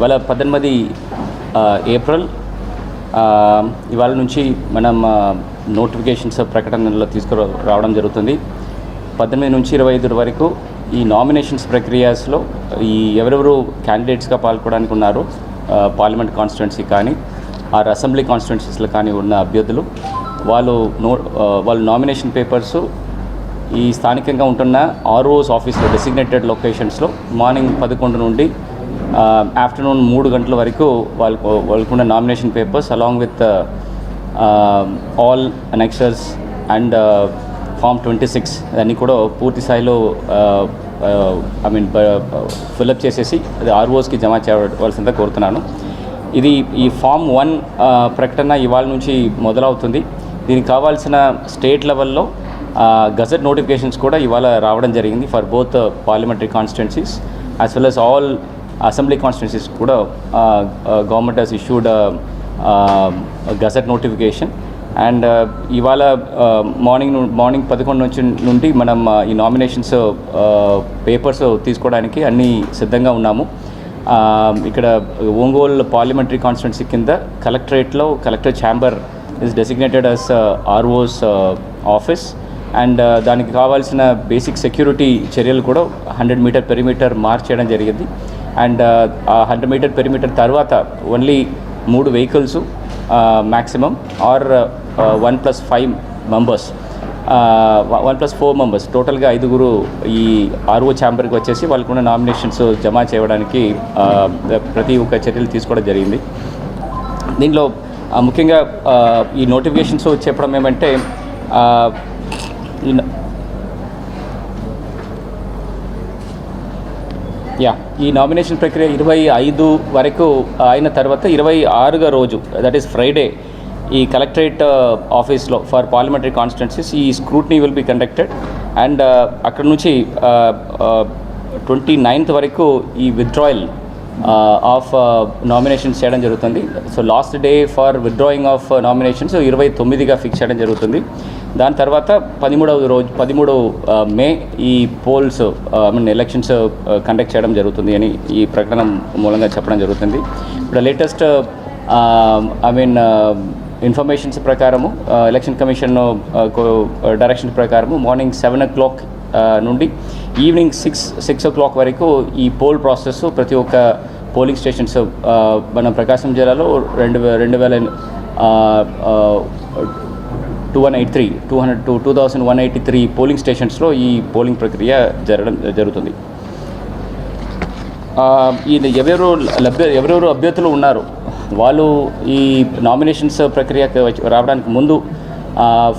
ఇవాళ 18 ఏప్రిల్ ఇవాళ నుంచి మనం నోటిఫికేషన్స్ ప్రకటనలో తీసుకురావడం జరుగుతుంది. 18 నుంచి 25 వరకు ఈ నామినేషన్స్ ప్రక్రియలో ఈ ఎవరెవరు క్యాండిడేట్స్గా పాల్గొనడానికి ఉన్నారు పార్లమెంట్ కాన్స్టిట్యున్సీ కానీ అసెంబ్లీ కాన్స్టిట్యున్సీస్లో కానీ ఉన్న అభ్యర్థులు వాళ్ళు నామినేషన్ పేపర్స్ ఈ స్థానికంగా ఉంటున్న ఆర్ఓస్ ఆఫీస్లో డెసిగ్నేటెడ్ లొకేషన్స్లో మార్నింగ్ 11 నుండి ఆఫ్టర్నూన్ 3 గంటల వరకు వాళ్ళకున్న nomination papers along with all annexures and form 26 అన్నీ కూడా పూర్తి స్థాయిలో ఫిల్అప్ చేసేసి అది ఆర్ఓస్కి జమ చేయవలసిందిగా కోరుతున్నాను. ఈ ఫామ్ 1 ప్రకటన ఇవాళ నుంచి మొదలవుతుంది. దీనికి కావాల్సిన స్టేట్ లెవెల్లో గజెట్ నోటిఫికేషన్స్ కూడా ఇవాళ రావడం జరిగింది for both parliamentary constituencies as well as all assembly constituencies కూడా government has issued gazette notification. And ఇవాళ మార్నింగ్ 11 నుండి మనం ఈ నామినేషన్స్ పేపర్స్ తీసుకోవడానికి అన్నీ సిద్ధంగా ఉన్నాము. ఇక్కడ ఒంగోలు పార్లమెంటరీ కాన్స్టిట్యున్సీ కింద collector chamber is designated as ROs office and దానికి కావాల్సిన బేసిక్ సెక్యూరిటీ చర్యలు కూడా 100 మీటర్ పెరిమీటర్ మార్క్ చేయడం జరిగింది. అండ్ ఆ 100 మీటర్ పెరిమీటర్ తర్వాత only 3 vehicles maximum or 1+5 members 1+4 members టోటల్గా 5 ఈ ఆర్ఓ ఛాంబర్కి వచ్చేసి వాళ్ళకున్న నామినేషన్స్ జమ చేయడానికి ప్రతి ఒక్క చర్యలు తీసుకోవడం జరిగింది. దీనిలో ముఖ్యంగా ఈ నోటిఫికేషన్స్ చెప్పడం ఏమంటే ఈ నామినేషన్ ప్రక్రియ 25 వరకు అయిన తర్వాత 26వ రోజు దట్ ఈస్ ఫ్రైడే ఈ కలెక్టరేట్ ఆఫీస్లో ఫర్ పార్లమెంటరీ కాన్స్టిట్యున్సీస్ ఈ scrutiny will be conducted and అక్కడ నుంచి 29th వరకు ఈ విత్డ్రాయల్ ఆఫ్ నామినేషన్స్ చేయడం జరుగుతుంది. So last day for withdrawing of nominations 29గా ఫిక్స్ చేయడం జరుగుతుంది. దాని తర్వాత 13 మే ఈ పోల్స్ ఎలక్షన్స్ కండక్ట్ చేయడం జరుగుతుంది అని ఈ ప్రకటన మూలంగా చెప్పడం జరుగుతుంది. ఇప్పుడు లేటెస్ట్ ఇన్ఫర్మేషన్స్ ప్రకారము ఎలక్షన్ కమిషన్ డైరెక్షన్ ప్రకారము మార్నింగ్ 7 o'clock నుండి ఈవినింగ్ 6 o'clock వరకు ఈ పోల్ ప్రాసెస్ ప్రతి ఒక్క పోలింగ్ స్టేషన్స్ మన ప్రకాశం జిల్లాలో 2183 పోలింగ్ స్టేషన్స్లో ఈ పోలింగ్ ప్రక్రియ జరుగుతుంది. ఎవరెవరు అభ్యర్థులు ఉన్నారు వాళ్ళు ఈ నామినేషన్స్ ప్రక్రియకు రావడానికి ముందు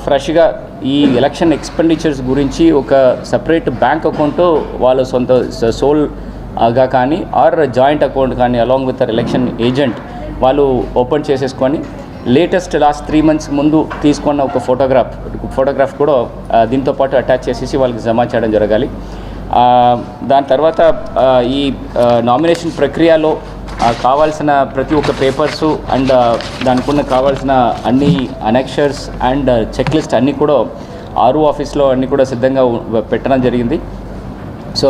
ఫ్రెష్గా ఈ ఎలక్షన్ ఎక్స్పెండిచర్స్ గురించి ఒక సపరేట్ బ్యాంక్ అకౌంట్ వాళ్ళ సొంత సోల్గా కానీ ఆర్ జాయింట్ అకౌంట్ కానీ అలాంగ్ విత్ ఎలక్షన్ ఏజెంట్ వాళ్ళు ఓపెన్ చేసేసుకొని లాస్ట్ 3 months ముందు తీసుకున్న ఒక ఫోటోగ్రాఫ్ కూడా దీంతో పాటు అటాచ్ చేసేసి వాళ్ళకి జమ చేయడం జరగాలి. దాని తర్వాత ఈ నామినేషన్ ప్రక్రియలో కావాల్సిన ప్రతి ఒక్క పేపర్సు అండ్ దానికి కావాల్సిన అన్ని అనెక్షర్స్ అండ్ చెక్ లిస్ట్ అన్నీ కూడా ఆర్ఓ ఆఫీస్లో అన్నీ కూడా సిద్ధంగా పెట్టడం జరిగింది. సో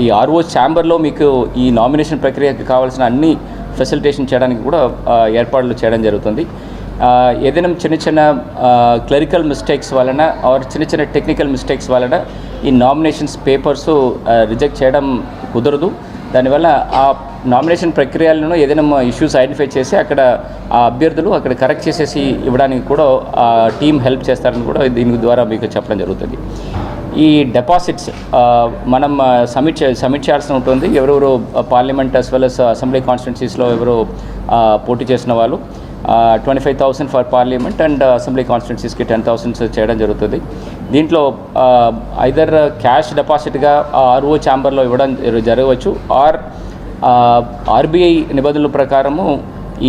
ఈ ఆర్ఓ ఛాంబర్లో మీకు ఈ నామినేషన్ ప్రక్రియకి కావాల్సిన అన్ని ఫెసిలిటేషన్ చేయడానికి కూడా ఏర్పాట్లు చేయడం జరుగుతుంది. ఏదైనా చిన్న క్లరికల్ మిస్టేక్స్ వలన ఆర్ చిన్న టెక్నికల్ మిస్టేక్స్ వలన ఈ నామినేషన్స్ పేపర్స్ రిజెక్ట్ చేయడం కుదరదు. దానివల్ల ఆ నామినేషన్ ప్రక్రియలను ఏదైనా ఇష్యూస్ ఐడెంటిఫై చేసి అక్కడ ఆ అభ్యర్థులు అక్కడ కరెక్ట్ చేసేసి ఇవ్వడానికి కూడా ఆ టీం హెల్ప్ చేస్తారని కూడా దీని ద్వారా మీకు చెప్పడం జరుగుతుంది. ఈ డిపాజిట్స్ మనం సబ్మిట్ చేయాల్సి ఉంటుంది. ఎవరెవరు parliament as well as assembly కాన్స్టిట్యున్సీస్లో ఎవరు పోటీ చేసిన వాళ్ళు 25,000 ఫర్ పార్లమెంట్ అండ్ అసెంబ్లీ కాన్స్టిట్యున్సీస్కి 10,000 చేయడం జరుగుతుంది. దీంట్లో ఐదర్ క్యాష్ డిపాజిట్గా ఆర్ఓ ఛాంబర్లో ఇవ్వడం జరగవచ్చు ఆర్ ఆర్బీఐ నిబంధనల ప్రకారము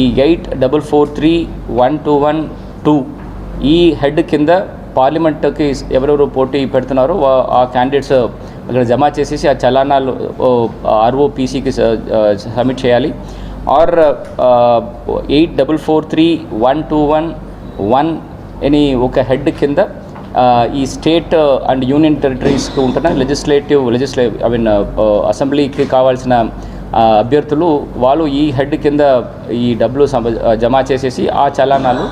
ఈ 8443121 ఈ హెడ్ కింద పార్లమెంట్కి ఎవరెవరు పోటీ పెడుతున్నారో ఆ క్యాండిడేట్స్ అక్కడ జమ చేసేసి ఆ చలానాలు ఆర్ఓపీసీకి సబ్మిట్ చేయాలి. ఆర్ 8443121 అని ఒక హెడ్ కింద ఈ స్టేట్ అండ్ యూనియన్ టెరిటరీస్కి ఉంటున్న లెజిస్లేటివ్ అసెంబ్లీకి కావాల్సిన అభ్యర్థులు వాళ్ళు ఈ హెడ్ కింద ఈ డబ్బులు జమ చేసేసి ఆ చలానాలు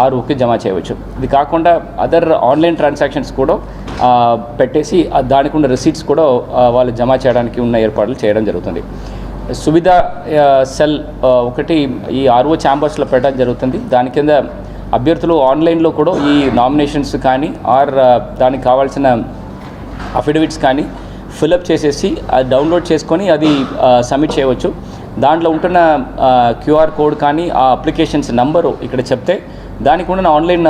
ఆర్ఓకి జమ చేయవచ్చు. ఇది కాకుండా అదర్ ఆన్లైన్ ట్రాన్సాక్షన్స్ కూడా పెట్టేసి దానికి ఉన్న రిసీట్స్ కూడా వాళ్ళు జమ చేయడానికి ఉన్న ఏర్పాట్లు చేయడం జరుగుతుంది. సువిధ సెల్ ఒకటి ఈ ఆర్ఓ ఛాంబర్స్లో పెట్టడం జరుగుతుంది. దాని కింద అభ్యర్థులు ఆన్లైన్లో కూడా ఈ నామినేషన్స్ కానీ దానికి కావాల్సిన అఫిడవిట్స్ కానీ ఫిలప్ చేసేసి అది డౌన్లోడ్ చేసుకొని అది సబ్మిట్ చేయవచ్చు. దాంట్లో ఉంటున్న క్యూఆర్ కోడ్ కానీ ఆ అప్లికేషన్స్ నంబరు ఇక్కడ చెప్తే దానికి ఉన్న ఆన్లైన్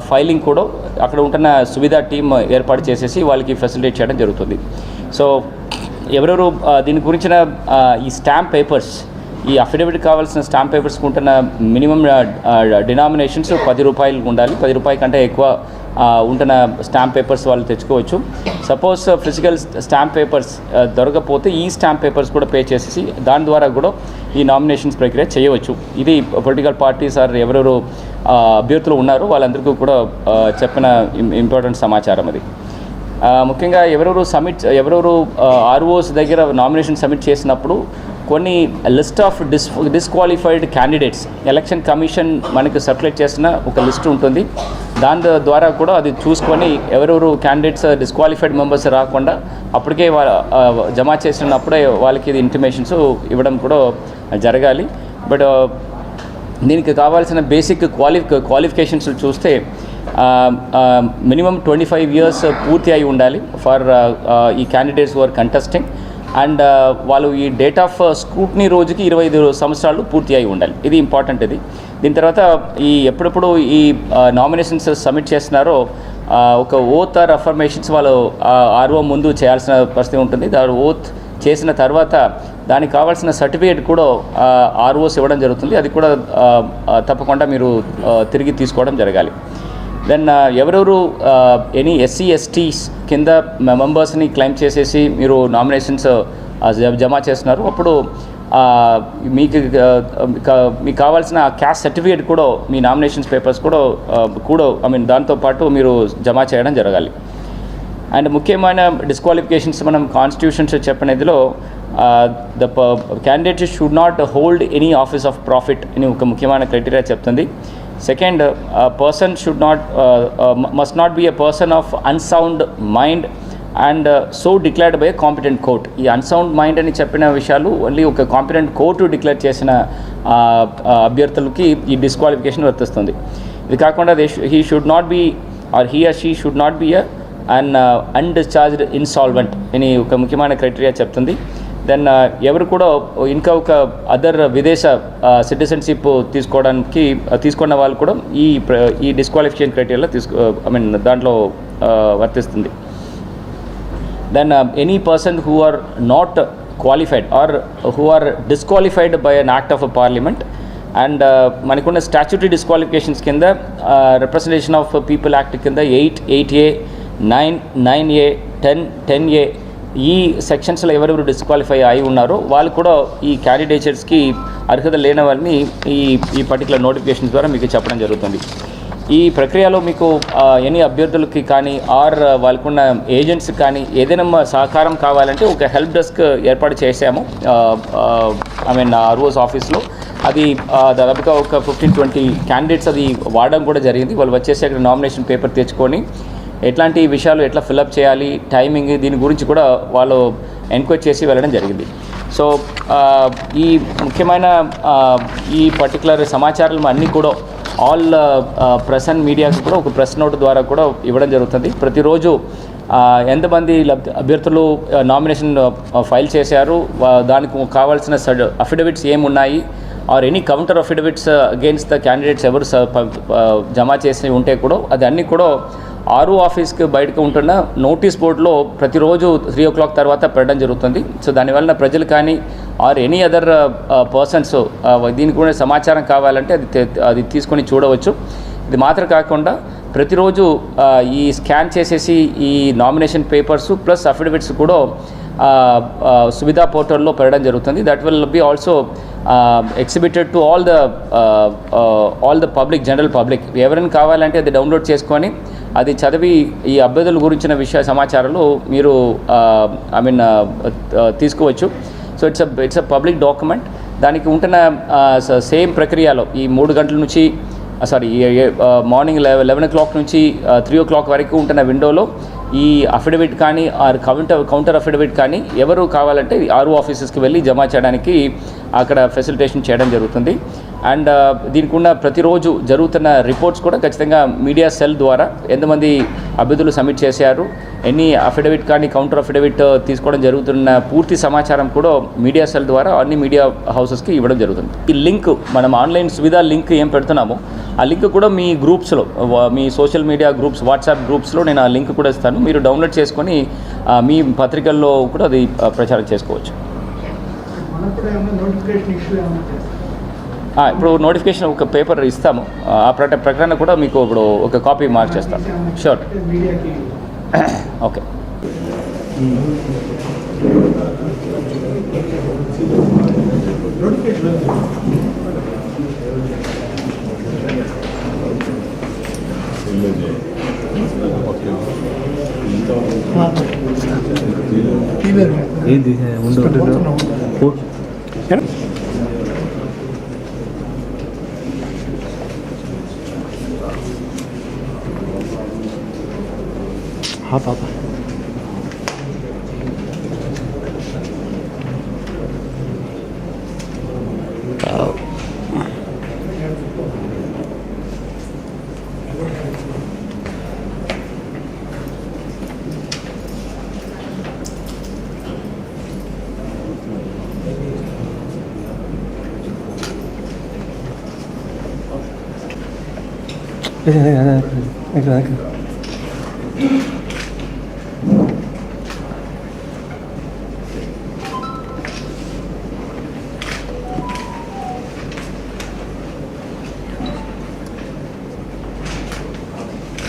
ఫైలింగ్ కూడా అక్కడ ఉంటున్న సువిధ టీమ్ ఏర్పాటు చేసేసి వాళ్ళకి ఫెసిలిటేట్ చేయడం జరుగుతుంది. సో ఎవరెవరు దీని గురించిన ఈ స్టాంప్ పేపర్స్, ఈ అఫిడవిట్ కావాల్సిన స్టాంప్ పేపర్స్కి ఉంటున్న మినిమం డినామినేషన్స్ 10 రూపాయలు ఉండాలి. 10 రూపాయల కంటే ఎక్కువ ఉంటున్న స్టాంప్ పేపర్స్ వాళ్ళు తెచ్చుకోవచ్చు. సపోజ్ ఫిజికల్ స్టాంప్ పేపర్స్ దొరకకపోతే ఈ స్టాంప్ పేపర్స్ కూడా పే చేసేసి దాని ద్వారా కూడా ఈ నామినేషన్స్ ప్రక్రియ చేయవచ్చు. ఇది పొలిటికల్ పార్టీస్ ఎవరెవరు అభ్యర్థులు ఉన్నారో వాళ్ళందరికీ కూడా చెప్పిన ఇంపార్టెంట్ సమాచారం అది. ముఖ్యంగా ఎవరెవరు ఆర్ఓస్ దగ్గర నామినేషన్ సబ్మిట్ చేసినప్పుడు కొన్ని list of disqualified candidates election commission మనకు సర్క్యులేట్ చేసిన ఒక లిస్ట్ ఉంటుంది. దాని ద్వారా కూడా అది చూసుకొని ఎవరెవరు క్యాండిడేట్స్ డిస్క్వాలిఫైడ్ మెంబర్స్ రాకుండా అప్పటికే జమ చేసినప్పుడే వాళ్ళకి ఇది ఇంటిమేషన్స్ ఇవ్వడం కూడా జరగాలి. బట్ దీనికి కావాల్సిన బేసిక్ క్వాలిఫికేషన్స్ చూస్తే మినిమం 25 years పూర్తి అయి ఉండాలి ఫర్ ఈ క్యాండిడేట్స్ ఆర్ కంటెస్టింగ్. అండ్ వాళ్ళు ఈ డేట్ ఆఫ్ స్క్రూట్నీ రోజుకి 25 సంవత్సరాలు పూర్తి అయి ఉండాలి. ఇది ఇంపార్టెంట్. ఇది దీని తర్వాత ఎప్పుడెప్పుడు ఈ నామినేషన్స్ సబ్మిట్ చేస్తున్నారో ఒక ఓత్ ఆర్ అఫర్మేషన్స్ వాళ్ళు ఆర్ఓ ముందు చేయాల్సిన పరిస్థితి ఉంటుంది. దాని ఓత్ చేసిన తర్వాత దానికి కావాల్సిన సర్టిఫికేట్ కూడా ఆర్ఓస్ ఇవ్వడం జరుగుతుంది. అది కూడా తప్పకుండా మీరు తిరిగి తీసుకోవడం జరగాలి. దెన్ ఎవరెవరు ఎనీ ఎస్సీ ఎస్టీస్ కింద మెంబర్స్ని క్లెయిమ్ చేసేసి మీరు నామినేషన్స్ జమ చేస్తున్నారు, అప్పుడు మీకు కావాల్సిన క్యాస్ట్ సర్టిఫికేట్ కూడా మీ నామినేషన్స్ పేపర్స్ కూడా దాంతోపాటు మీరు జమ చేయడం జరగాలి. అండ్ ముఖ్యమైన డిస్క్వాలిఫికేషన్స్ మనం కాన్స్టిట్యూషన్స్ చెప్పినదిలో the candidate should not hold any office of profit అని ఒక ముఖ్యమైన క్రైటీరియా చెప్తుంది. Second, person should must not be a person of unsound mind and so declared by competent court. ఈ అన్సౌండ్ మైండ్ అని చెప్పిన విషయాలు ఓన్లీ ఒక కాంపిటెంట్ కోర్టు డిక్లేర్ చేసిన అభ్యర్థులకి ఈ డిస్క్వాలిఫికేషన్ వర్తిస్తుంది. ఇది కాకుండా he should not be or he or she should not be and undischarged insolvent అని ఒక ముఖ్యమైన క్రైటీరియా చెప్తుంది. దెన్ ఎవరు కూడా ఇంకా ఒక అదర్ విదేశ సిటిజన్షిప్ తీసుకున్న వాళ్ళు కూడా ఈ డిస్క్వాలిఫికేషన్ క్రైటీరియాలో దాంట్లో వర్తిస్తుంది. Then any person who are not qualified or who are disqualified by an act of parliament and మనకున్న స్టాచ్యూటరీ డిస్క్వాలిఫికేషన్స్ కింద రిప్రజెంటేషన్ ఆఫ్ పీపుల్ యాక్ట్ కింద 8A 9A 10A ఈ సెక్షన్స్లో ఎవరెవరు డిస్క్వాలిఫై అయి ఉన్నారో వాళ్ళు కూడా ఈ క్యాండిడేచర్స్కి అర్హత లేని వారిని ఈ పర్టికులర్ నోటిఫికేషన్ ద్వారా మీకు చెప్పడం జరుగుతుంది. ఈ ప్రక్రియలో మీకు ఎనీ అభ్యర్థులకి కానీ ఆర్ వాళ్ళకున్న ఏజెంట్స్కి కానీ ఏదైనా సహకారం కావాలంటే ఒక హెల్ప్ డెస్క్ ఏర్పాటు చేసాము ఆర్ఓస్ ఆఫీస్లో. అది దాదాపుగా ఒక 15-20 క్యాండిడేట్స్ అది వాడడం కూడా జరిగింది. వాళ్ళు వచ్చేసి అక్కడ నామినేషన్ పేపర్ తెచ్చుకొని ఎట్లాంటి విషయాలు ఎట్లా ఫిలప్ చేయాలి, టైమింగ్, దీని గురించి కూడా వాళ్ళు ఎంక్వైరీ చేసి వెళ్ళడం జరిగింది. సో ఈ ముఖ్యమైన ఈ పర్టికులర్ సమాచారాలు అన్నీ కూడా ఆల్ ప్రెస్ అండ్ మీడియాకి కూడా ఒక ప్రెస్ నోట్ ద్వారా కూడా ఇవ్వడం జరుగుతుంది. ప్రతిరోజు ఎంతమంది అభ్యర్థులు నామినేషన్ ఫైల్ చేశారు, దానికి కావాల్సిన అఫిడవిట్స్ ఏమున్నాయి or any counter affidavits against the candidates ఎవరు జమ చేసి ఉంటే కూడా అది అన్నీ కూడా ఆర్ఓ ఆఫీస్కి బయటకు ఉంటున్న నోటీస్ బోర్డులో ప్రతిరోజు 3 o'clock తర్వాత పెట్టడం జరుగుతుంది. సో దానివల్ల ప్రజలు కానీ ఆర్ ఎనీ అదర్ పర్సన్స్ దీనికి కూడా సమాచారం కావాలంటే అది తీసుకొని చూడవచ్చు. ఇది మాత్రం కాకుండా ప్రతిరోజు ఈ స్కాన్ చేసేసి ఈ నామినేషన్ పేపర్స్ ప్లస్ అఫిడవిట్స్ కూడా సువిధ పోర్టల్లో పెట్టడం జరుగుతుంది. That will be also exhibited to all the public, general public. ఎవరైనా కావాలంటే అది డౌన్లోడ్ చేసుకొని అది చదివి ఈ అభ్యర్థుల గురించిన సమాచారాలు మీరు తీసుకోవచ్చు. So it's a public document. దానికి ఉంటున్న సేమ్ ప్రక్రియలో ఈ 3 గంటల నుంచి మార్నింగ్ 11 o'clock నుంచి 3 o'clock వరకు ఉంటున్న విండోలో ఈ అఫిడవిట్ కానీ కౌంటర్ అఫిడవిట్ కానీ ఎవరు కావాలంటే ఆర్ఓ ఆఫీసెస్కి వెళ్ళి జమ చేయడానికి అక్కడ ఫెసిలిటేషన్ చేయడం జరుగుతుంది. అండ్ దీనికి ఉన్న ప్రతిరోజు జరుగుతున్న రిపోర్ట్స్ కూడా ఖచ్చితంగా మీడియా సెల్ ద్వారా ఎంతమంది అభ్యర్థులు సబ్మిట్ చేశారు, ఎన్ని అఫిడవిట్ కానీ కౌంటర్ అఫిడవిట్ తీసుకోవడం జరుగుతున్న పూర్తి సమాచారం కూడా మీడియా సెల్ ద్వారా అన్ని మీడియా హౌసెస్కి ఇవ్వడం జరుగుతుంది. ఈ లింక్ మనం ఆన్లైన్ సువిధ లింక్ ఏం పెడుతున్నామో ఆ లింక్ కూడా మీ గ్రూప్స్లో, మీ సోషల్ మీడియా గ్రూప్స్, వాట్సాప్ గ్రూప్స్లో నేను ఆ లింక్ కూడా ఇస్తాను. మీరు డౌన్లోడ్ చేసుకొని మీ పత్రికల్లో కూడా అది ప్రచారం చేసుకోవచ్చు. ఇప్పుడు నోటిఫికేషన్ ఒక పేపర్ ఇస్తాము, ఆ ప్రకటన కూడా మీకు ఇప్పుడు ఒక కాపీ మార్క్ చేస్తాను. షూర్. ఓకే. ఏంది हाँ पापा